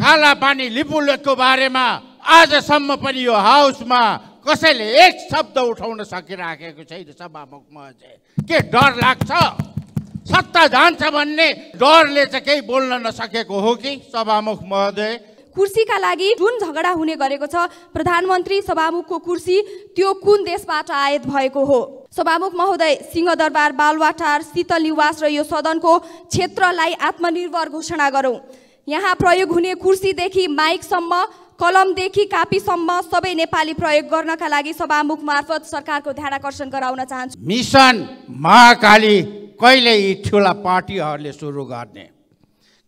काला पानी लिपुलेकको बारेमा आजसम्म पनि यो हाउसमा कसैले एक शब्द उठाउन सकिराखेको छैन। सभामुख महोदय, के डर लाग्छ? सत्ता जान्छ भन्ने डरले चाहिँ केही बोल्न नसकेको हो कि? सभामुख महोदय, कुर्सीका लागि जुन झगडा हुने गरेको छ प्रधानमन्त्री सभामुखको कुर्सी त्यो कुन देशबाट आयात भएको हो? सभामुख महोदय, सिंहदरबार, बालुवाटार, शीतल निवास र यो सदनको क्षेत्रलाई आत्मनिर्भर घोषणा गरौँ। यहाँ प्रयोग हुने कुर्सीदेखि माइकसम्म, कलमदेखि कापीसम्म सबै नेपाली प्रयोग गर्नका लागि सभामुख मार्फत सरकारको ध्यान आकर्षण गराउन चाहन्छु। मिसन महाकाली कहिले यी ठुला पार्टीहरूले सुरु गर्ने?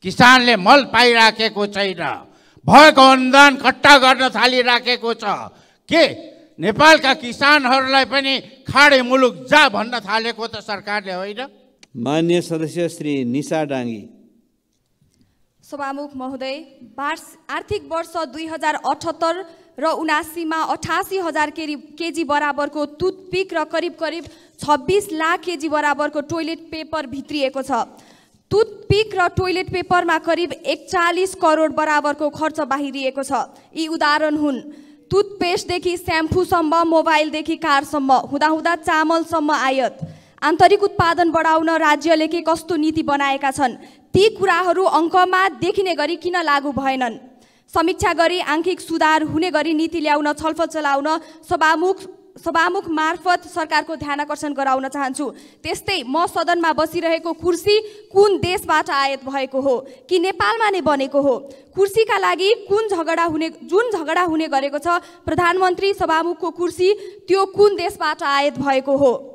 किसानले मल पाइराखेको छैन, भएको अनुदान कट्टा गर्न थालिराखेको छ। के नेपालका किसानहरूलाई पनि खाडे मुलुक जा भन्न थालेको त सरकारले होइन? माननीय सदस्य श्री निशा डाङ्गी। सभामुख महोदय, आर्थिक वर्ष 2078 र 79 मा 88,000 केजी बराबरको टुथपिक र करिब 26 लाख केजी बराबरको टोइलेट पेपर भित्रिएको छ। टुथपिक र टोइलेट पेपरमा करिब 41 करोड बराबरको खर्च बाहिरिएको छ। यी उदाहरण हुन्। टुथपेस्टदेखि स्याम्पूसम्म, मोबाइलदेखि कारसम्म, हुँदाहुँदा चामलसम्म आयात। आन्तरिक उत्पादन बढाउन राज्यले के कस्तो नीति बनाएका छन्? ती कुराहरू अङ्कमा देखिने गरी किन लागू भएनन्? समीक्षा गरी आंशिक सुधार हुने गरी नीति ल्याउन छलफल चलाउन सभामुख मार्फत सरकारको ध्यान आकर्षण गराउन चाहन्छु। त्यस्तै म सदनमा बसिरहेको कुर्सी कुन देशबाट आयात भएको हो कि नेपालमा नै बनेको हो? कुर्सीका लागि जुन झगडा हुने गरेको छ प्रधानमन्त्री सभामुखको कुर्सी त्यो कुन देशबाट आयात भएको हो?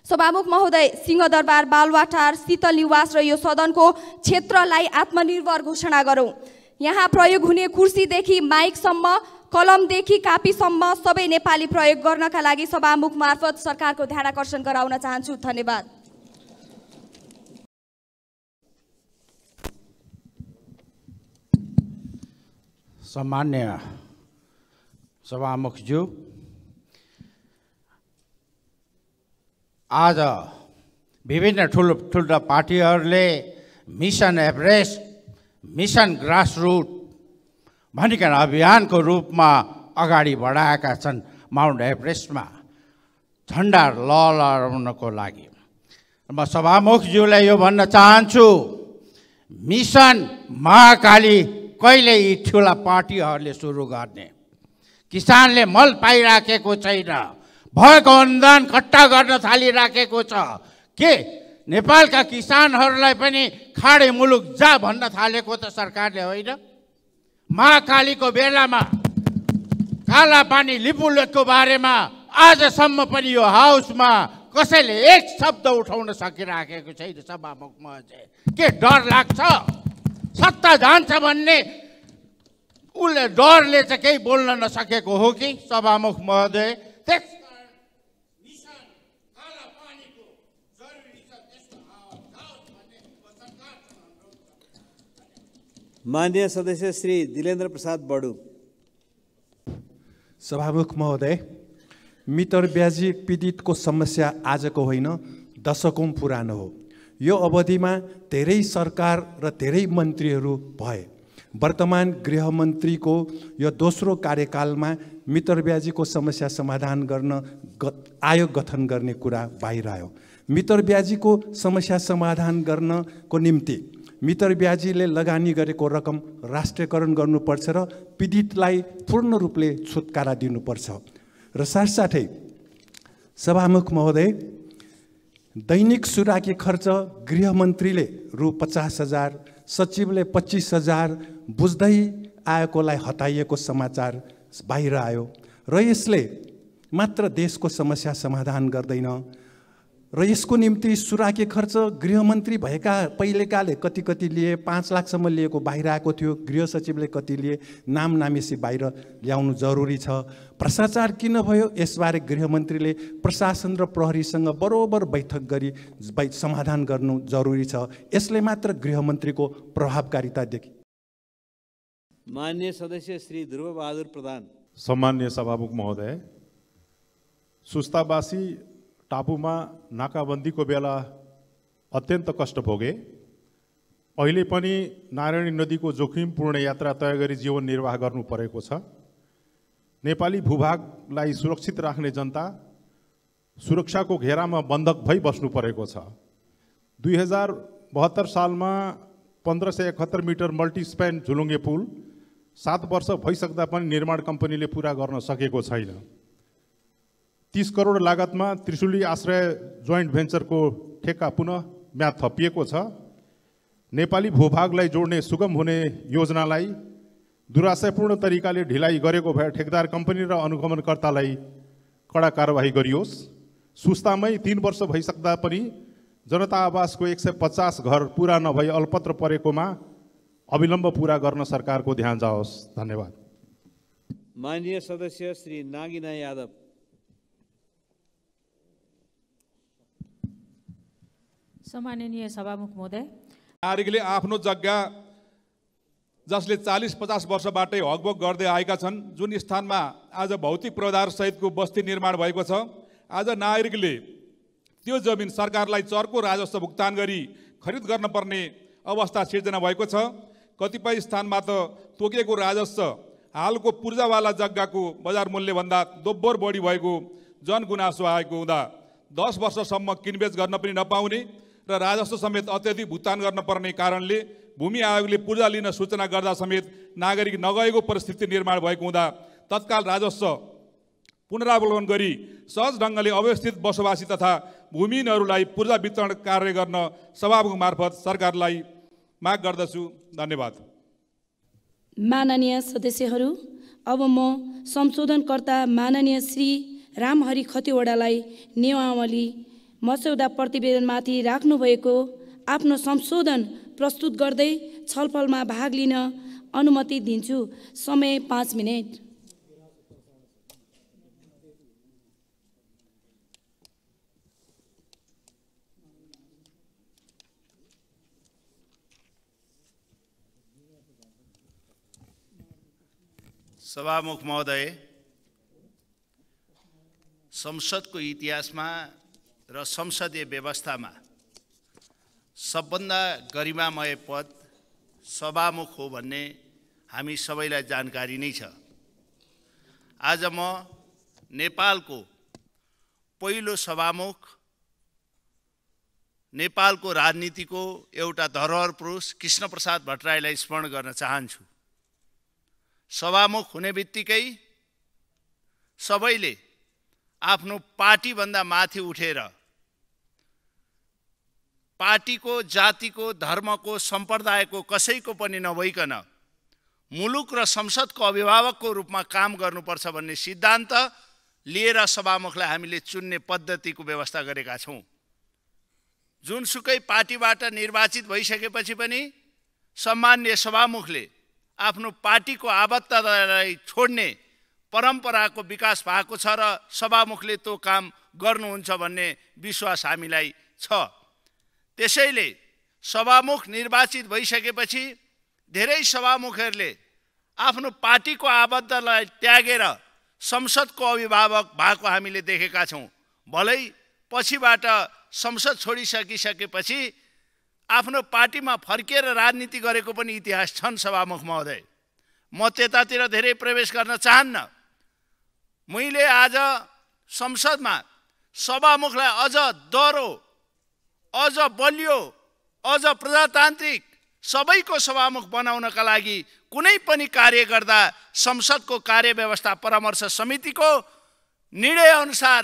सभामुख महोदय, सिंहदरबार, बालुवाटार, शीतल निवास र यो सदनको क्षेत्रलाई आत्मनिर्भर घोषणा गरौँ। यहाँ प्रयोग हुने कुर्सीदेखि माइकसम्म, कलमदेखि कापीसम्म सबै नेपाली प्रयोग गर्नका लागि सभामुख मार्फत सरकारको ध्यान आकर्षण गराउन चाहन्छु। धन्यवाद। सम्मान्य सभामुखज्यू, आज विभिन्न ठुल्ठुला पार्टीहरूले मिसन एभरेस्ट, मिसन ग्रासरुट भनिकन अभियानको रूपमा अगाडि बढाएका छन् माउन्ट एभरेस्टमा झन्डा लहराउनको लागि। म सभामुखज्यूलाई यो भन्न चाहन्छु, मिसन महाकाली कहिले यी ठुला पार्टीहरूले सुरु गर्ने? किसानले मल पाइराखेको छैन, भएको अनुदान कट्टा गर्न थालिराखेको छ। के नेपालका किसानहरूलाई पनि खाडे मुलुक जा भन्न थालेको त सरकारले होइन? महाकालीको बेलामा काला पानी लिपुलेकको बारेमा आजसम्म पनि यो हाउसमा कसैले एक शब्द उठाउन सकिराखेको छैन। सभामुख महोदय, के डर लाग्छ? सत्ता जान्छ भन्ने उसले डरले चाहिँ केही बोल्न नसकेको हो कि? सभामुख महोदय, माननीय सदस्य श्री दिलेन्द्र प्रसाद बडु। सभामुख महोदय, मितरब्याजी पीडितको समस्या आजको होइन, दशकौं पुरानो हो। यो अवधिमा धेरै सरकार र धेरै मन्त्रीहरू भए। वर्तमान गृहमन्त्रीको यो दोस्रो कार्यकालमा मितरब्याजीको समस्या समाधान गर्न आयोग गठन गर्ने कुरा बाहिर आयो। मितरब्याजीको समस्या समाधान गर्नको निम्ति मितरब्याजीले लगानी गरेको रकम राष्ट्रियकरण गर्नुपर्छ र पीडितलाई पूर्ण रूपले छुटकारा दिनुपर्छ। र साथसाथै सभामुख महोदय, दैनिक सुराकी खर्च गृहमन्त्रीले रु 50,000, सचिवले 25,000 बुझ्दै आएकोलाई हटाइएको समाचार बाहिर आयो र यसले मात्र देशको समस्या समाधान गर्दैन र यसको निम्ति सुराकी खर्च गृहमन्त्री भएका पहिलेकाले कति लिए, 5 लाखसम्म लिएको बाहिर आएको थियो। गृह सचिवले कति लिए, नाम नामेसी बाहिर ल्याउनु जरुरी छ। भ्रष्टाचार किन भयो यसबारे गृहमन्त्रीले प्रशासन र प्रहरीसँग बरोबर बैठक गरी समाधान गर्नु जरुरी छ। यसले मात्र गृहमन्त्रीको प्रभावकारिता देखि। माननीय सदस्य श्री ध्रुव बहादुर प्रधान। सम्मान्य सभामुख महोदय, सुस्ताबासी टापुमा नाकाबन्दीको बेला अत्यन्त कष्ट भोगे अहिले पनि नारायणी नदीको जोखिमपूर्ण यात्रा तय गरी जीवन निर्वाह गर्नु परेको छ। नेपाली भूभागलाई सुरक्षित राख्ने जनता सुरक्षाको घेरामा बन्धक भई बस्नु परेको छ। 2072 सालमा 1571 मिटर मल्टिस्प्यान झुलुङ्गे पुल 7 वर्ष भइसक्दा पनि निर्माण कम्पनीले पुरा गर्न सकेको छैन। 30 करोड लागतमा त्रिशुली आश्रय जोइन्ट भेन्चरको ठेक्का पुनः म्याद थपिएको छ। नेपाली भूभागलाई जोड्ने सुगम हुने योजनालाई दुराशयपूर्ण तरिकाले ढिलाइ गरेको भए ठेकदार कम्पनी र अनुगमनकर्तालाई कडा कारबाही गरियोस्। सुस्तामै 3 वर्ष भइसक्दा पनि जनता आवासको 150 घर पुरा नभई अल्पत्र परेकोमा अविलम्ब पुरा गर्न सरकारको ध्यान जाओस्। धन्यवाद। माननीय सदस्य श्री नागिना यादव। सम्माननीय सभामुख महोदय, नागरिकले आफ्नो जग्गा जसले 40-50 वर्षबाटै हकभोग गर्दै आएका छन्, जुन स्थानमा आज भौतिक पूर्वाधार सहितको बस्ती निर्माण भएको छ, आज नागरिकले त्यो जमिन सरकारलाई चर्को राजस्व भुक्तान गरी खरिद गर्न पर्ने अवस्था सिर्जना भएको छ। कतिपय स्थानमा त तोकेको राजस्व हालको पूर्जावाला जग्गाको बजार मूल्यभन्दा दोब्बर बढी भएको जनगुनासो आएको हुँदा 10 वर्षसम्म किनबेच गर्न पनि नपाउने र राजस्व समेत अत्यधिक भुक्तान गर्न पर्ने कारणले भूमि आयोगले पूर्जा लिन सूचना गर्दा समेत नागरिक नगएको परिस्थिति निर्माण भएको हुँदा तत्काल राजस्व पुनरावलोकन गरी सहज ढङ्गले अव्यवस्थित बसोबासी तथा भूमिहीनहरूलाई पूर्जा वितरण कार्य गर्न सभामुख मार्फत सरकारलाई माग गर्दछु। धन्यवाद। माननीय सदस्यहरू, अब म संशोधनकर्ता माननीय श्री रामहरि खतिवडालाई नियमावली मस्यौदा प्रतिवेदनमाथि राख्नुभएको आफ्नो संशोधन प्रस्तुत गर्दै छलफलमा भाग लिन अनुमति दिन्छु। समय 5 मिनेट। सभामुख महोदय, संसदको इतिहासमा र संसदीय व्यवस्थामा सबभन्दा गरिमामय पद सभामुख हो भन्ने हामी सबैलाई जानकारी नै छ। आज म नेपालको पहिलो सभामुख, नेपालको राजनीतिको एउटा धरोहर पुरुष कृष्णप्रसाद भट्टराईलाई स्मरण गर्न चाहन्छु। सभामुख हुने बित्तिकै सबैले आफ्नो पार्टीभन्दा माथि उठेर पार्टीको, जातिको, धर्मको, सम्प्रदायको कसैको पनि नभइकन मुलुक र संसदको अभिभावकको रूपमा काम गर्नुपर्छ भन्ने सिद्धान्त लिएर सभामुखलाई हामीले चुन्ने पद्धतिको व्यवस्था गरेका छौँ। जुनसुकै पार्टीबाट निर्वाचित भइसकेपछि पनि सम्माननीय सभामुखले आफ्नो पार्टीको आबद्धतालाई छोड्ने परम्पराको विकास भएको छ र सभामुखले त्यो काम गर्नुहुन्छ भन्ने विश्वास हामीलाई छ। त्यसैले सभामुख निर्वाचित भइसकेपछि धेरै सभामुखहरूले आफ्नो पार्टीको आबद्धतालाई त्यागेर संसदको अभिभावक भएको हामीले देखेका छौँ। भलै पछिबाट संसद छोडिसकिसकेपछि आफ्नो पार्टीमा फर्किएर राजनीति गरेको पनि इतिहास छन्। सभामुख महोदय, म त्यतातिर धेरै प्रवेश गर्न चाहन्न। मैले आज संसदमा सभामुखलाई अझ दह्रो, अझ बलियो, अझ प्रजातान्त्रिक सबैको सभामुख बनाउनका लागि कुनै पनि कार्य गर्दा संसदको कार्यव्यवस्था परामर्श समितिको निर्णय अनुसार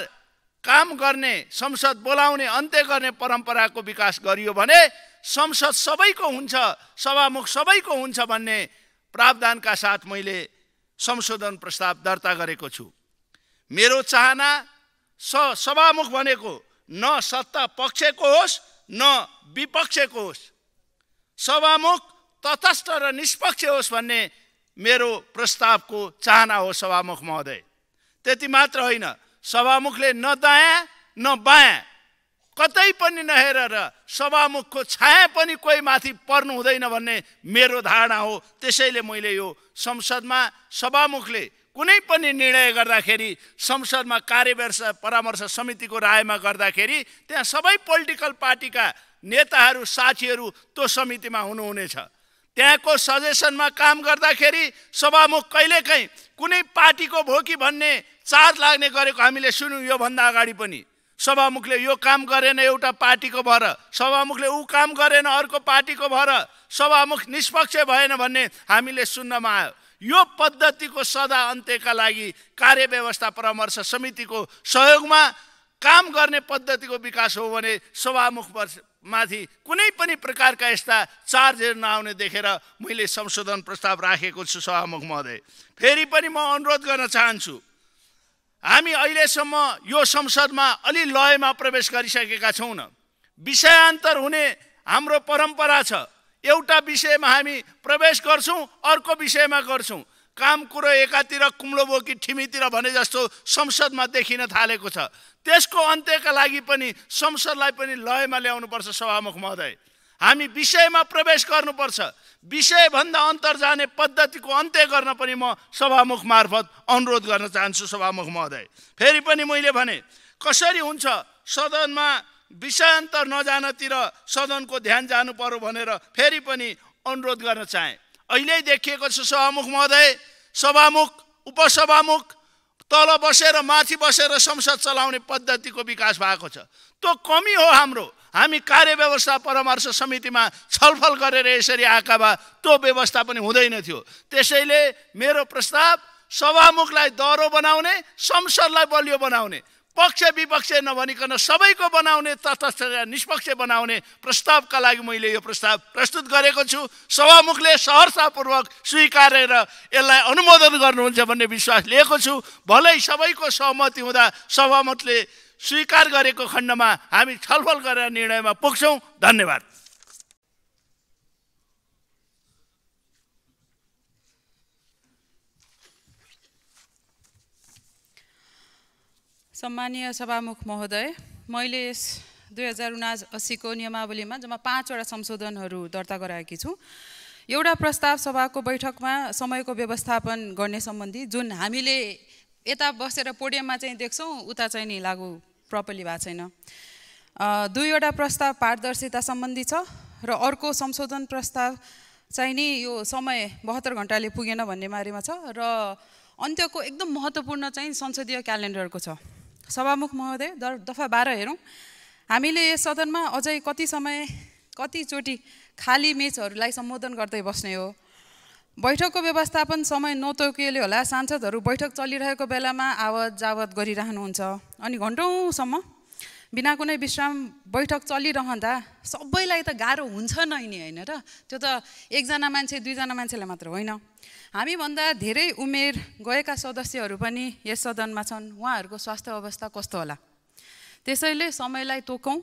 काम गर्ने, संसद बोलाउने, अन्त्य गर्ने परम्पराको विकास गरियो भने संसद सबैको हुन्छ, सभामुख सबैको हुन्छ भन्ने प्रावधानका साथ मैले संशोधन प्रस्ताव दर्ता गरेको छु। मेरो चाहना सभामुख भनेको न सत्ता पक्षको होस् न विपक्षको होस्, सभामुख तटस्थ र निष्पक्ष होस् भन्ने मेरो प्रस्तावको चाहना हो। सभामुख महोदय, त्यति मात्र होइन, सभामुखले न दायाँ न बायाँ कतै पनि नहेरेर सभामुखको छाया पनि कोही माथि पर्नु हुँदैन भन्ने मेरो धारणा हो। त्यसैले मैले यो संसदमा सभामुखले कुनै पनि निर्णय गर्दाखेरि संसदमा कार्यव्यवस्था परामर्श समितिको रायमा गर्दाखेरि त्यहाँ सबै पोलिटिकल पार्टीका नेताहरू साथीहरू त्यो समितिमा हुनुहुनेछ। त्यहाँको सजेसनमा काम गर्दाखेरि सभामुख कहिलेकाहीँ कुनै पार्टीको भोकी भन्ने चार्ज लाग्ने गरेको हामीले सुन्यौँ। योभन्दा अगाडि पनि सभामुखले यो काम गरेन एउटा पार्टीको भएर, सभामुखले ऊ काम गरेन अर्को पार्टीको भएर, सभामुख निष्पक्ष भएन भन्ने हामीले सुन्नमा आयो। यो पद्धतिको सदा अन्त्यका लागि कार्यव्यवस्था परामर्श समितिको सहयोगमा काम गर्ने पद्धतिको विकास हो भने सभामुख माथि कुनै पनि प्रकारका यस्ता चार्जहरू नआउने देखेर मैले संशोधन प्रस्ताव राखेको छु। सभामुख महोदय, फेरि पनि म अनुरोध गर्न चाहन्छु, हामी अहिलेसम्म यो संसदमा अलि लयमा प्रवेश गरिसकेका छौँ। विषयान्तर हुने हाम्रो परम्परा छ। एउटा विषयमा हामी प्रवेश गर्छौँ अर्को विषयमा गर्छौँ। काम कुरो एकातिर कुम्लो बोकी ठिमीतिर भने जस्तो संसदमा देखिन थालेको छ। त्यसको अन्त्यका लागि पनि संसदलाई पनि लयमा ल्याउनुपर्छ। सभामुख महोदय, हामी विषयमा प्रवेश गर्नुपर्छ। विषयभन्दा अन्तर जाने पद्धतिको अन्त्य गर्न पनि म सभामुख मार्फत अनुरोध गर्न चाहन्छु। सभामुख महोदय, फेरि पनि मैले भने कसरी हुन्छ सदनमा विषयान्तर नजानतिर सदनको ध्यान जानु पर्यो भनेर फेरि पनि अनुरोध गर्न चाहे। अहिले देखिएको छ सभामुख महोदय, सभामुख उपसभामुख तल बसेर माथि बसेर संसद चलाउने पद्धतिको विकास भएको छ। त्यो कमी हो हाम्रो। हामी कार्यव्यवस्था परामर्श समितिमा छलफल गरेर यसरी आएका भए त्यो व्यवस्था पनि हुँदैन थियो। त्यसैले मेरो प्रस्ताव सभामुखलाई दह्रो बनाउने, संसदलाई बलियो बनाउने, पक्ष विपक्ष नभनिकन सबैको बनाउने, तटस्थ निष्पक्ष बनाउने प्रस्तावका लागि मैले यो प्रस्ताव प्रस्तुत गरेको छु। सभामुखले सहर्षपूर्वक स्वीकारेर यसलाई अनुमोदन गर्नुहुन्छ भन्ने विश्वास लिएको छु। भलै सबैको सहमति हुँदा सभामुखले स्वीकार गरेको खण्डमा हामी छलफल गरेर निर्णयमा पुग्छौँ। धन्यवाद। सम्मानीय सभामुख महोदय, मैले यस 2079 को नियमावलीमा जम्मा 5 वटा संशोधनहरू दर्ता गराएकी छु। एउटा प्रस्ताव सभाको बैठकमा समयको व्यवस्थापन गर्ने सम्बन्धी, जुन हामीले यता बसेर पोडियममा चाहिँ देख्छौँ उता चाहिँ नि लागू प्रपरली भएको छैन। 2 वटा प्रस्ताव पारदर्शिता सम्बन्धी छ र अर्को संशोधन प्रस्ताव चाहिँ नि यो समय 72 घण्टाले पुगेन भन्ने बारेमा छ र अन्त्यको एकदम महत्त्वपूर्ण चाहिँ संसदीय क्यालेन्डरको छ। सभामुख महोदय, दफा 12 हेरौँ। हामीले यस सदनमा अझै कति समय कतिचोटि खाली मेचहरूलाई सम्बोधन गर्दै बस्ने हो। बैठकको व्यवस्थापन समय नतोकिएले होला सांसदहरू बैठक चलिरहेको बेलामा आवत जावत गरिरहनुहुन्छ अनि घन्टौँसम्म बिना कुनै विश्राम बैठक चलिरहँदा सबैलाई त गाह्रो हुन्छ नै नि, होइन र? त्यो त एकजना मान्छे दुईजना मान्छेलाई मात्र होइन, हामीभन्दा धेरै उमेर गएका सदस्यहरू पनि यस सदनमा छन्। उहाँहरूको स्वास्थ्य अवस्था कस्तो होला? त्यसैले समयलाई तोकौँ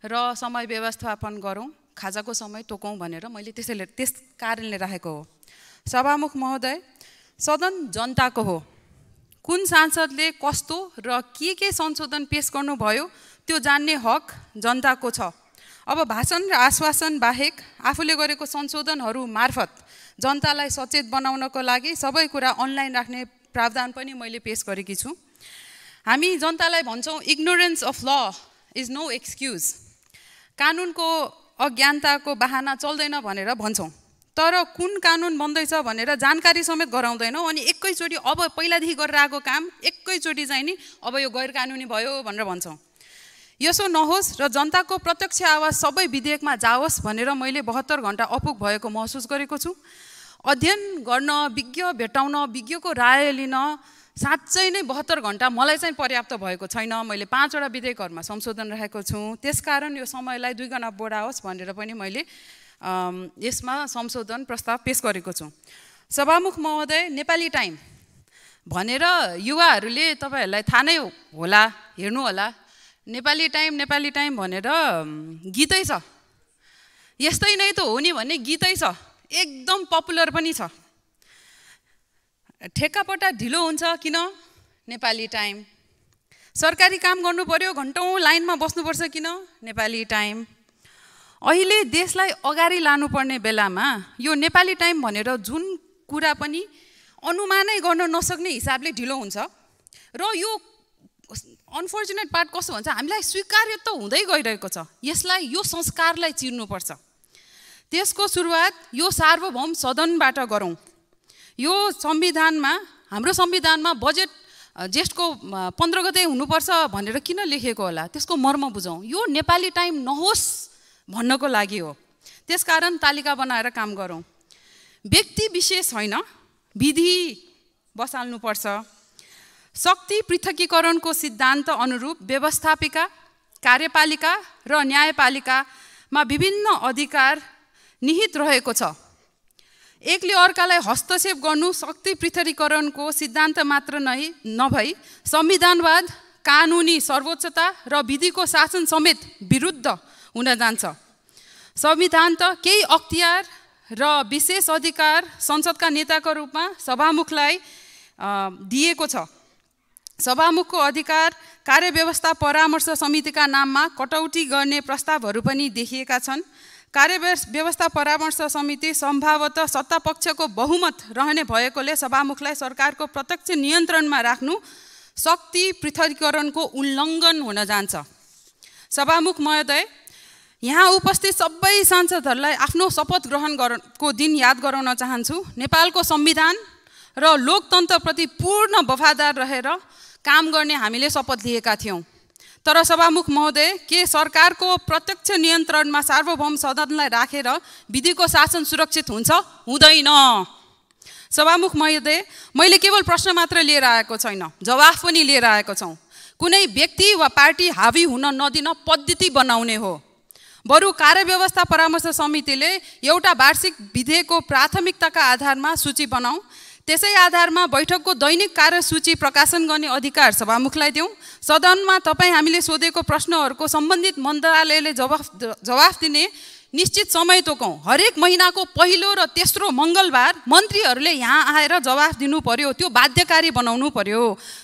र समय व्यवस्थापन गरौँ, खाजाको समय तोकौँ भनेर मैले त्यस कारणले राखेको हो। सभामुख महोदय, सदन जनताको हो। कुन सांसदले कस्तो र के संशोधन पेश गर्नुभयो त्यो जान्ने हक जनताको छ। अब भाषण र आश्वासन बाहेक आफूले गरेको संशोधनहरू मार्फत जनतालाई सचेत बनाउनको लागि सबै कुरा अनलाइन राख्ने प्रावधान पनि मैले पेश गरेकी छु। हामी जनतालाई भन्छौँ इग्नोरेन्स अफ ल इज नो एक्सक्युज, कानुनको अज्ञानताको बहाना चल्दैन भनेर भन्छौँ। तर कुन कानुन बन्दैछ भनेर जानकारी समेत गराउँदैनौँ अनि एकैचोटि अब पहिलादेखि गरेर आएको काम एकैचोटि चाहिँ नि अब यो गैर कानुनी भयो भनेर भन्छौँ। यसो नहोस् र जनताको प्रत्यक्ष आवाज सबै विधेयकमा जाओस् भनेर मैले 72 घण्टा अपुग भएको महसुस गरेको छु। अध्ययन गर्न, विज्ञ भेटाउन, विज्ञको राय लिन साँच्चै नै 72 घण्टा मलाई चाहिँ पर्याप्त भएको छैन। मैले 5 वटा विधेयकहरूमा संशोधन राखेको छु। त्यसकारण यो समयलाई 2 गुणा बढाओस् भनेर पनि मैले यसमा संशोधन प्रस्ताव पेश गरेको छु। सभामुख महोदय, नेपाली टाइम भनेर युवाहरूले तपाईँहरूलाई थाहा नै होला, हेर्नु होला। नेपाली टाइम भनेर गीतै छ, यस्तै नै त हो नि भन्ने गीतै छ, एकदम पपुलर पनि छ। ठेक्कापट्टा ढिलो हुन्छ किन? नेपाली टाइम। सरकारी काम गर्नु पर्यो, घन्टौँ लाइनमा बस्नुपर्छ किन? नेपाली टाइम। अहिले देशलाई अगाडि लानुपर्ने बेलामा यो नेपाली टाइम भनेर जुन कुरा पनि अनुमानै गर्न नसक्ने हिसाबले ढिलो हुन्छ र यो अनफर्चुनेट पार्ट कस्तो भन्छ, हामीलाई स्वीकार्य त हुँदै गइरहेको छ, यसलाई यो संस्कारलाई चिर्नुपर्छ। त्यसको सुरुवात यो सार्वभौम सदनबाट गरौँ। यो संविधानमा, हाम्रो संविधानमा बजेट जेठको 15 गते हुनुपर्छ भनेर किन लेखेको होला, त्यसको मर्म बुझौँ। यो नेपाली टाइम नहोस् भन्नको लागि हो। त्यसकारण तालिका बनाएर काम गरौँ। व्यक्ति विशेष होइन, विधि बसाल्नुपर्छ। शक्ति पृथकीकरणको सिद्धान्त अनुरूप व्यवस्थापिका, कार्यपालिका र न्यायपालिकामा विभिन्न अधिकार निहित रहेको छ। एकले अर्कालाई हस्तक्षेप गर्नु शक्ति पृथकीकरणको सिद्धान्त मात्र नभई संविधानवाद, कानुनी सर्वोच्चता र विधिको शासन समेत विरुद्ध हुन जान्छ। संविधान त केही अख्तियार र विशेष अधिकार संसदका नेताको रूपमा सभामुखलाई दिएको छ। सभामुखको अधिकार कार्यव्यवस्था परामर्श समितिका नाममा कटौती गर्ने प्रस्तावहरू पनि देखिएका छन्। कार्यव्यवस्था परामर्श समिति सम्भवतः सत्तापक्षको बहुमत रहने भएकोले सभामुखलाई सरकारको प्रत्यक्ष नियन्त्रणमा राख्नु शक्ति पृथकीकरणको उल्लङ्घन हुन जान्छ। सभामुख महोदय, यहाँ उपस्थित सबै सांसदहरूलाई आफ्नो शपथ ग्रहणको दिन याद गराउन चाहन्छु। नेपालको संविधान र लोकतन्त्रप्रति पूर्ण वफादार रहेर काम गर्ने हामीले शपथ लिएका थियौँ। तर सभामुख महोदय, के सरकारको प्रत्यक्ष नियन्त्रणमा सार्वभौम सदनलाई राखेर विधिको शासन सुरक्षित हुन्छ? हुँदैन। सभामुख महोदय, मैले केवल प्रश्न मात्र लिएर आएको छैन, जवाफ पनि लिएर आएको छौँ। कुनै व्यक्ति वा पार्टी हावी हुन नदिन पद्धति बनाउने हो। बरु कार्यव्यवस्था परामर्श समितिले एउटा वार्षिक विधेयकको प्राथमिकताका आधारमा सूची बनाऊ। त्यसै आधारमा बैठकको दैनिक कार्यसूची प्रकाशन गर्ने अधिकार सभामुखलाई देऊ। सदनमा तपाईँ हामीले सोधेको प्रश्नहरूको सम्बन्धित मन्त्रालयले जवाफ दिने निश्चित समय तोकौँ। हरेक महिनाको पहिलो र तेस्रो मङ्गलबार मन्त्रीहरूले यहाँ आएर जवाफ दिनु पर्यो। त्यो बाध्यकारी बनाउनु पर्यो।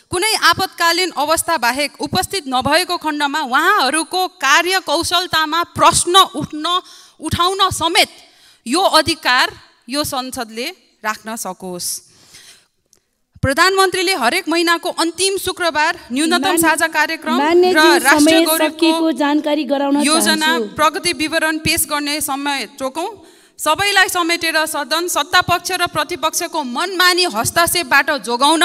कुनै आपतकालीन अवस्था बाहेक उपस्थित नभएको खण्डमा उहाँहरूको कार्यकौशलतामा प्रश्न उठाउन समेत यो अधिकार यो संसदले राख्न सकोस्। प्रधानमन्त्रीले हरेक महिनाको अन्तिम शुक्रबार न्यूनतम साझा कार्यक्रम र राष्ट्रिय गौरवको जानकारी गराउन योजना प्रगति विवरण पेश गर्ने समय तोकौँ। सबैलाई समेटेर सदन सत्तापक्ष र प्रतिपक्षको मनमानी हस्तक्षेपबाट जोगाउन,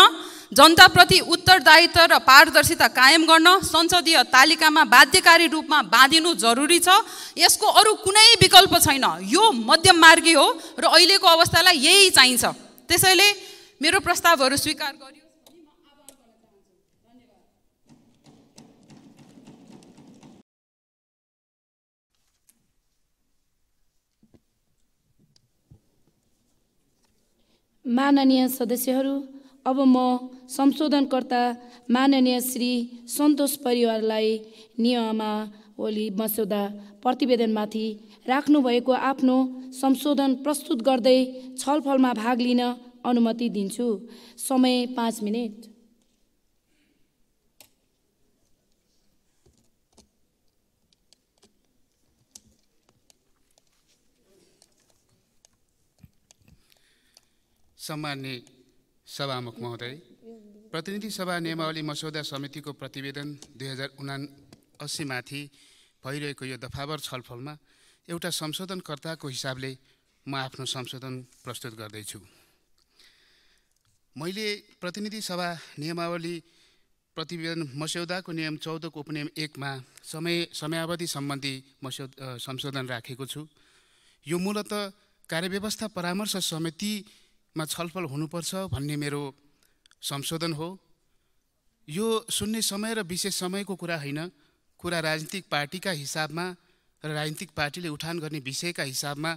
जनताप्रति उत्तरदायित्व र पारदर्शिता कायम गर्न संसदीय तालिकामा बाध्यकारी रूपमा बाँधिनु जरुरी छ। यसको अरू कुनै विकल्प छैन। यो मध्यम मार्गी हो र अहिलेको अवस्थालाई यही चाहिन्छ। त्यसैले मेरो प्रस्तावहरू स्वीकार गरियो। माननीय सदस्यहरू, अब म संशोधनकर्ता माननीय श्री सन्तोष परिवारलाई नियमावली मस्यौदा प्रतिवेदनमाथि राख्नुभएको आफ्नो संशोधन प्रस्तुत गर्दै छलफलमा भाग लिन अनुमति दिन्छु। समय 5 मिनेट। सम्माननीय सभामुख महोदय, प्रतिनिधि सभा नियमावली मस्यौदा समितिको प्रतिवेदन 2079 माथि भइरहेको यो दफावर छलफलमा एउटा संशोधनकर्ताको हिसाबले म आफ्नो संशोधन प्रस्तुत गर्दैछु। मैले प्रतिनिधि सभा नियमावली प्रतिवेदन मस्यौदाको नियम 14 को उपनियम 1 मा समयावधि सम्बन्धी संशोधन राखेको छु। यो मूलतः कार्यव्यवस्था परामर्श समितिमा छलफल हुनुपर्छ भन्ने मेरो संशोधन हो। यो शून्य समय र विशेष समयको कुरा होइन, कुरा राजनीतिक पार्टीका हिसाबमा र राजनीतिक पार्टीले उठान गर्ने विषयका हिसाबमा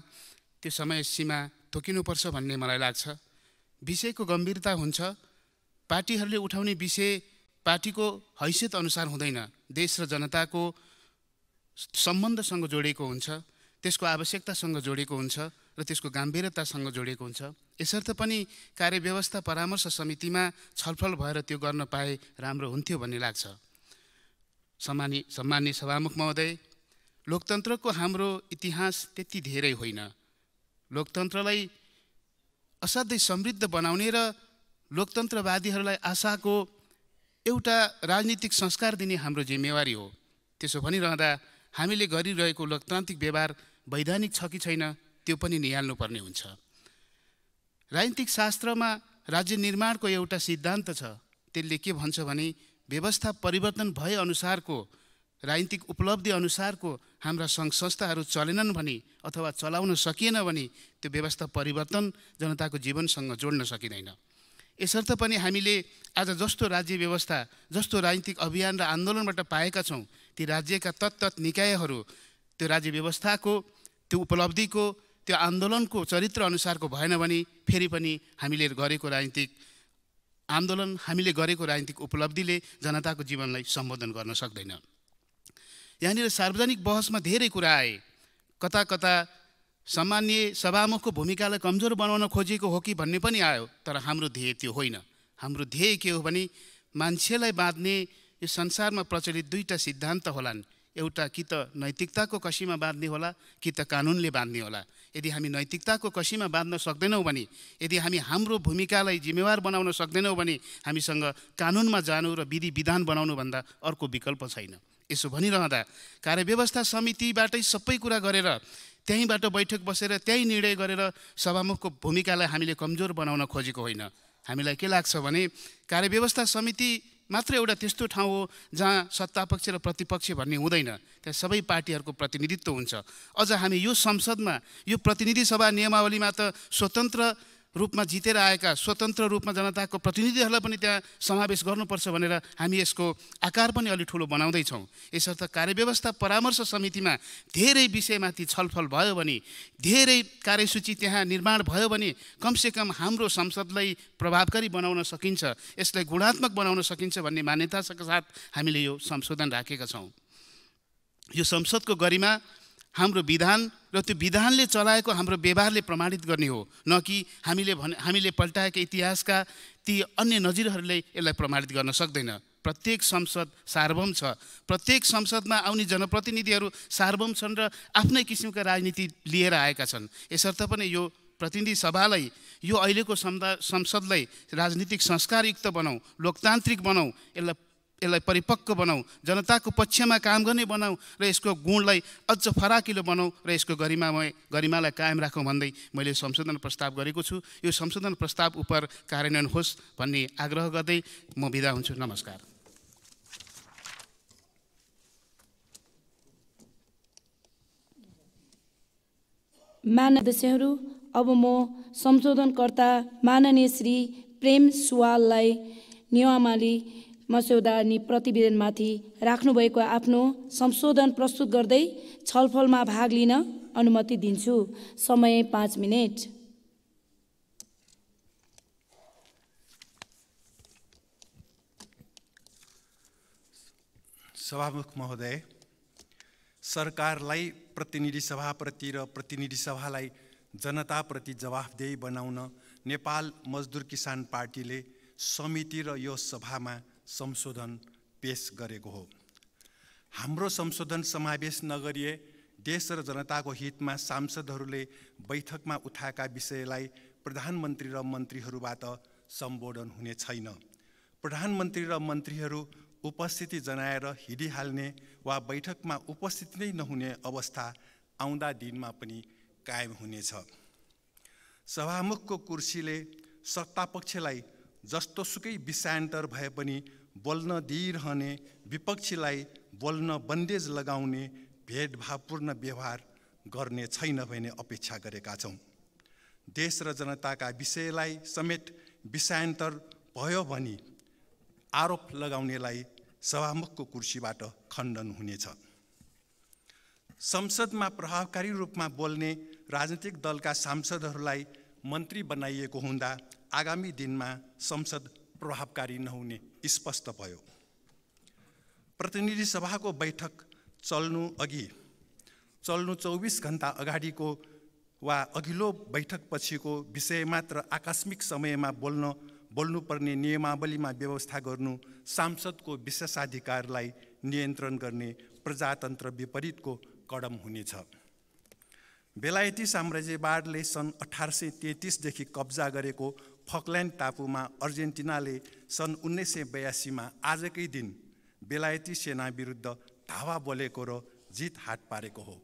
त्यो समय सीमा तोकिनुपर्छ भन्ने मलाई लाग्छ। विषयको गम्भीरता हुन्छ। पार्टीहरूले उठाउने विषय पार्टीको हैसियत अनुसार हुँदैन, देश र जनताको सम्बन्धसँग जोडिएको हुन्छ, त्यसको आवश्यकतासँग जोडिएको हुन्छ र त्यसको गम्भीरतासँग जोडिएको हुन्छ। यसर्थ पनि कार्यव्यवस्था परामर्श समितिमा छलफल भएर त्यो गर्न पाए राम्रो हुन्थ्यो भन्ने लाग्छ। सम्माननीय सभामुख महोदय, लोकतन्त्रको हाम्रो इतिहास त्यति धेरै होइन। लोकतन्त्रलाई असाध्यै समृद्ध बनाउने र लोकतन्त्रवादीहरूलाई आशाको एउटा राजनीतिक संस्कार दिने हाम्रो जिम्मेवारी हो। त्यसो भनिरहँदा हामीले गरिरहेको लोकतान्त्रिक व्यवहार वैधानिक छ कि छैन त्यो पनि निहाल्नुपर्ने हुन्छ। राजनीतिक शास्त्रमा राज्य निर्माणको एउटा सिद्धान्त छ, त्यसले के भन्छ भने व्यवस्था परिवर्तन भए अनुसारको राजनीतिक उपलब्धि अनुसारको हाम्रा सङ्घ संस्थाहरू चलेनन् भने अथवा चलाउन सकिएन भने त्यो व्यवस्था परिवर्तन जनताको जीवनसँग जोड्न सकिँदैन। यसर्थ पनि हामीले आज जस्तो राज्य व्यवस्था, जस्तो राजनीतिक अभियान र आन्दोलनबाट पाएका छौँ, ती राज्यका तत्त निकायहरू त्यो राज्य व्यवस्थाको, त्यो उपलब्धिको, त्यो आन्दोलनको चरित्र अनुसारको भएन भने फेरि पनि हामीले गरेको राजनीतिक आन्दोलन, हामीले गरेको राजनीतिक उपलब्धिले जनताको जीवनलाई सम्बोधन गर्न सक्दैन। यहाँनिर सार्वजनिक बहसमा धेरै कुरा आए। कता कता सामान्य सभामुखको भूमिकालाई कमजोर बनाउन खोजिएको हो कि भन्ने पनि आयो, तर हाम्रो ध्येय त्यो होइन। हाम्रो ध्येय के हो भने मान्छेलाई बाँध्ने यो संसारमा प्रचलित दुईटा सिद्धान्त होलान्, एउटा कि त नैतिकताको कसीमा बाँध्ने होला कि त कानुनले बाँध्ने होला। यदि हामी नैतिकताको कसीमा बाँध्न सक्दैनौँ भने, यदि हामी हाम्रो भूमिकालाई जिम्मेवार बनाउन सक्दैनौँ भने हामीसँग कानुनमा जानु र विधि विधान बनाउनुभन्दा अर्को विकल्प छैन। यसो भनिरहँदा कार्यव्यवस्था समितिबाटै सबै कुरा गरेर त्यहीँबाट बैठक बसेर त्यही निर्णय गरेर सभामुखको भूमिकालाई हामीले कमजोर बनाउन खोजेको होइन। हामीलाई के लाग्छ भने कार्यव्यवस्था समिति मात्र एउटा त्यस्तो ठाउँ हो जहाँ सत्तापक्ष र प्रतिपक्ष भन्ने हुँदैन, त्यहाँ सबै पार्टीहरूको प्रतिनिधित्व हुन्छ। अझ हामी यो संसदमा, यो प्रतिनिधि सभा नियमावलीमा त स्वतन्त्र रूपमा जितेर आएका, स्वतन्त्र रूपमा जनताको प्रतिनिधिहरूलाई पनि त्यहाँ समावेश गर्नुपर्छ भनेर हामी यसको आकार पनि अलि ठुलो बनाउँदैछौँ। यसर्थ कार्यव्यवस्था परामर्श समितिमा धेरै विषयमाथि छलफल भयो भने, धेरै कार्यसूची त्यहाँ निर्माण भयो भने कमसेकम हाम्रो संसदलाई प्रभावकारी बनाउन सकिन्छ, यसलाई गुणात्मक बनाउन सकिन्छ भन्ने मान्यताका साथ हामीले यो संशोधन राखेका छौँ। यो संसदको गरिमा हाम्रो विधान र त्यो विधानले चलाएको हाम्रो व्यवहारले प्रमाणित गर्ने हो, न कि हामीले पल्टाएका इतिहासका ती अन्य नजिरहरूले यसलाई प्रमाणित गर्न सक्दैन। प्रत्येक संसद सार्वभौम छ, प्रत्येक संसदमा आउने जनप्रतिनिधिहरू सार्वभौम छन् र आफ्नै किसिमका राजनीति लिएर आएका छन्। यसर्थ पनि यो प्रतिनिधि सभालाई, यो अहिलेको संसदलाई राजनीतिक संस्कारयुक्त बनाऊ, लोकतान्त्रिक बनाऊ, यसलाई परिपक्व बनाऊ, जनताको पक्षमा काम गर्ने बनाऊ र यसको गुणलाई अझ फराकिलो बनाऊ र यसको गरिमालाई कायम राखौँ भन्दै मैले संशोधन प्रस्ताव गरेको छु। यो संशोधन प्रस्ताव उप कार्यान्वयन होस् भन्ने आग्रह गर्दै म बिदा हुन्छु। नमस्कार। माननीय सदस्यहरू, अब म संशोधनकर्ता माननीय श्री प्रेम सुवाललाई नियमावली मस्यौदा अनि प्रतिवेदनमाथि राख्नुभएको आफ्नो संशोधन प्रस्तुत गर्दै छलफलमा भाग लिन अनुमति दिन्छु। समय 5 मिनेट। सभामुख महोदय, सरकारलाई प्रतिनिधि सभाप्रति र प्रतिनिधि सभालाई जनताप्रति जवाफदेही बनाउन नेपाल मजदुर किसान पार्टीले समिति र यो सभामा संशोधन पेश गरेको हो। हाम्रो संशोधन समावेश नगरिए देश र जनताको हितमा सांसदहरूले बैठकमा उठाएका विषयलाई प्रधानमन्त्री र मन्त्रीहरूबाट सम्बोधन हुने छैन। प्रधानमन्त्री र मन्त्रीहरू उपस्थिति जनाएर हिँडिहाल्ने वा बैठकमा उपस्थित नै नहुने अवस्था आउँदा दिनमा पनि कायम हुनेछ। सभामुखको कुर्सीले सत्तापक्षलाई जस्तोसुकै विषयान्तर भए पनि बोल्न दिइरहने, विपक्षीलाई बोल्न बन्देज लगाउने भेदभावपूर्ण व्यवहार गर्ने छैन भन्ने अपेक्षा गरेका छौँ। देश र जनताका विषयलाई समेत विषयान्तर भयो भने आरोप लगाउनेलाई सभामुखको कुर्सीबाट खण्डन हुनेछ। संसदमा प्रभावकारी रूपमा बोल्ने राजनीतिक दलका सांसदहरूलाई मन्त्री बनाइएको हुँदा आगामी दिनमा संसद प्रभावकारी नहुने स्पष्ट भयो। प्रतिनिधि सभाको बैठक चल्नु 24 घण्टा अगाडिको वा अघिल्लो बैठक पछिको विषय मात्र आकस्मिक समयमा बोल्नुपर्ने नियमावलीमा व्यवस्था गर्नु सांसदको विशेषाधिकारलाई नियन्त्रण गर्ने प्रजातन्त्र विपरीतको कदम हुनेछ। बेलायती साम्राज्यवादले सन् 1833 देखि कब्जा गरेको फकल्यान्ड टापुमा अर्जेन्टिनाले सन् 1982मा आजकै दिन बेलायती सेना विरुद्ध धावा बोलेको र जित हात पारेको हो।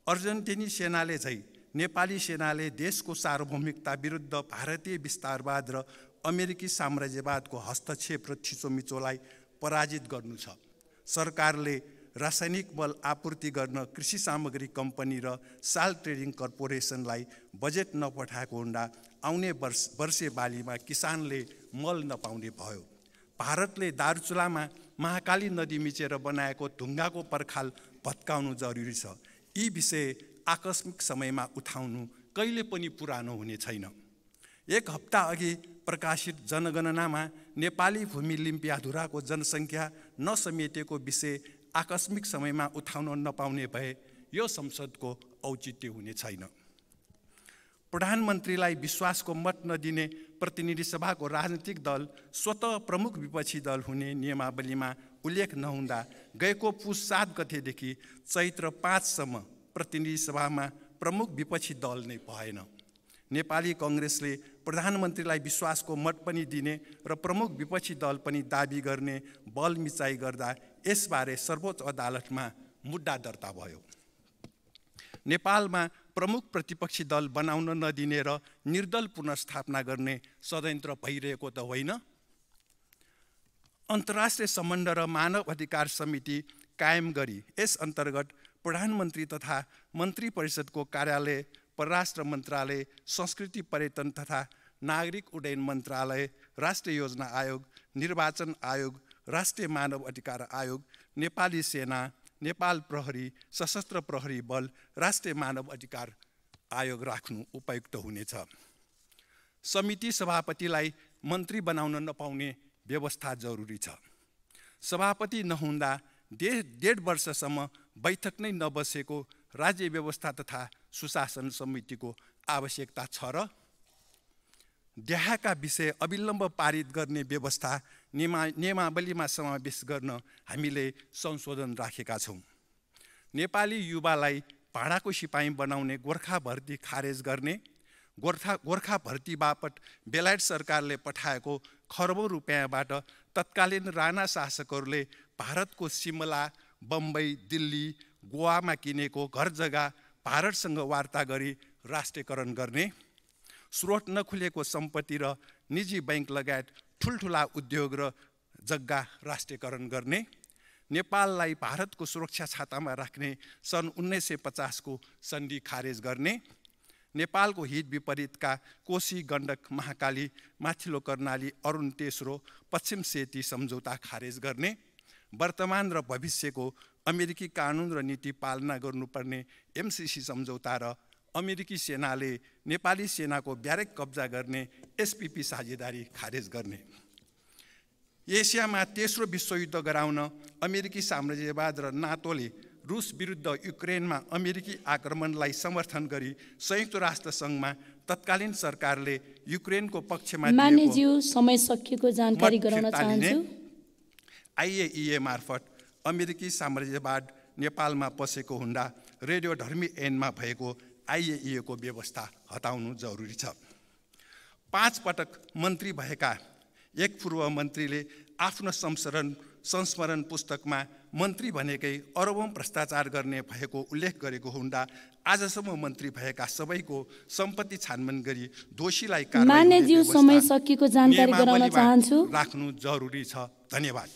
अर्जेन्टिनी सेनाले झै नेपाली सेनाले देशको सार्वभौमिकता विरुद्ध भारतीय विस्तारवाद र अमेरिकी साम्राज्यवादको हस्तक्षेप र थिचोमिचोलाई पराजित गर्नु छ। सरकारले रासायनिक बल आपूर्ति गर्न कृषि सामग्री कम्पनी र साल ट्रेडिङ कर्पोरेसनलाई बजेट नपठाएको हुँदा आउने वर्षे बालीमा किसानले मल नपाउने भयो। भारतले दार्चुलामा महाकाली नदी मिचेर बनाएको ढुङ्गाको पर्खाल भत्काउनु जरुरी छ। यी विषय आकस्मिक समयमा उठाउनु कहिले पनि पुरानो हुने छैन। एक हप्ता अघि प्रकाशित जनगणनामा नेपाली भूमि लिम्पियाधुराको जनसङ्ख्या नसमेटेको विषय आकस्मिक समयमा उठाउन नपाउने भए यो संसदको औचित्य हुने छैन। प्रधानमन्त्रीलाई विश्वासको मत नदिने प्रतिनिधि सभाको राजनीतिक दल स्वतः प्रमुख विपक्षी दल हुने नियमावलीमा उल्लेख नहुँदा गएको पुस 7 गतेदेखि चैत्र 5 सम्म प्रतिनिधि सभामा प्रमुख विपक्षी दल नै भएन। नेपाली कांग्रेसले प्रधानमन्त्रीलाई विश्वासको मत पनि दिने र प्रमुख विपक्षी दल पनि दाबी गर्ने बल मिचाइ गर्दा यसबारे सर्वोच्च अदालतमा मुद्दा दर्ता भयो। नेपालमा प्रमुख प्रतिपक्षी दल बनाउन नदिने र निर्दल पुनर्स्थापना गर्ने षड्यन्त्र भइरहेको त होइन। अन्तर्राष्ट्रिय सम्बन्ध र मानव अधिकार समिति कायम गरी यस अन्तर्गत प्रधानमन्त्री तथा मन्त्री परिषदको कार्यालय, परराष्ट्र मन्त्रालय, संस्कृति पर्यटन तथा नागरिक उड्डयन मन्त्रालय, राष्ट्रिय योजना आयोग, निर्वाचन आयोग, राष्ट्रिय मानव अधिकार आयोग, नेपाली सेना, नेपाल प्रहरी, सशस्त्र प्रहरी बल, राष्ट्रिय मानव अधिकार आयोग राख्नु उपयुक्त हुनेछ। समिति सभापतिलाई मन्त्री बनाउन नपाउने व्यवस्था जरुरी छ। सभापति नहुँदा 1.5 वर्षसम्म बैठक नै नबसेको राज्य व्यवस्था तथा सुशासन समितिको आवश्यकता छ र देहाका विषय अविलम्ब पारित गर्ने व्यवस्था नियमावलीमा समावेश गर्न हामीले संशोधन राखेका छौँ। नेपाली युवालाई भाडाको सिपाही बनाउने गोर्खा भर्ती खारेज गर्ने, गोर्खा भर्ती बापत बेलायत सरकारले पठाएको खरबौँ रुपियाँबाट तत्कालीन राणा शासकहरूले भारतको सिमला, बम्बई, दिल्ली, गोवामा किनेको घर जग्गा भारतसँग वार्ता गरी राष्ट्रियकरण गर्ने, स्रोत नखुलेको सम्पत्ति र निजी बैंक लगायत ठुल्ठुला उद्योग र जग्गा राष्ट्रियकरण गर्ने, नेपाललाई भारतको सुरक्षा छातामा राख्ने सन् 1950 को सन्धि खारेज गर्ने, नेपालको हित विपरीतका कोशी, गण्डक, महाकाली, माथिल्लो कर्णाली, अरुण तेस्रो, पश्चिम सेती सम्झौता खारेज गर्ने, वर्तमान र भविष्यको अमेरिकी कानुन र नीति पालना गर्नुपर्ने MCC सम्झौता र अमेरिकी सेनाले नेपाली सेनाको ब्यारेक कब्जा गर्ने SPP साझेदारी खारेज गर्ने, एसियामा तेस्रो विश्वयुद्ध गराउन अमेरिकी साम्राज्यवाद र नाटोले रुस विरुद्ध युक्रेनमा अमेरिकी आक्रमणलाई समर्थन गरी संयुक्त राष्ट्र सङ्घमा तत्कालीन सरकारले युक्रेनको पक्षमा मान्यज्यू समय सकिएको जानकारी गराउन चाहन्छु। IAEA मार्फत अमेरिकी साम्राज्यवाद नेपालमा पसेको हुँदा रेडियोधर्मी ऐनमा भएको IAEA को व्यवस्था हटाउनु जरुरी छ। 5 पटक मन्त्री भएका एक पूर्व मन्त्रीले आफ्नो संस्मरण पुस्तकमा मन्त्री भनेकै अरबौं भ्रष्टाचार गर्ने भएको उल्लेख गरेको हुँदा आजसम्म मन्त्री भएका सबैको सम्पत्ति छानबिन गरी दोषीलाई कारबाही मान्यज्यू समय सकिएको जानकारी गराउन चाहन्छु। राख्नु जरुरी छ। धन्यवाद।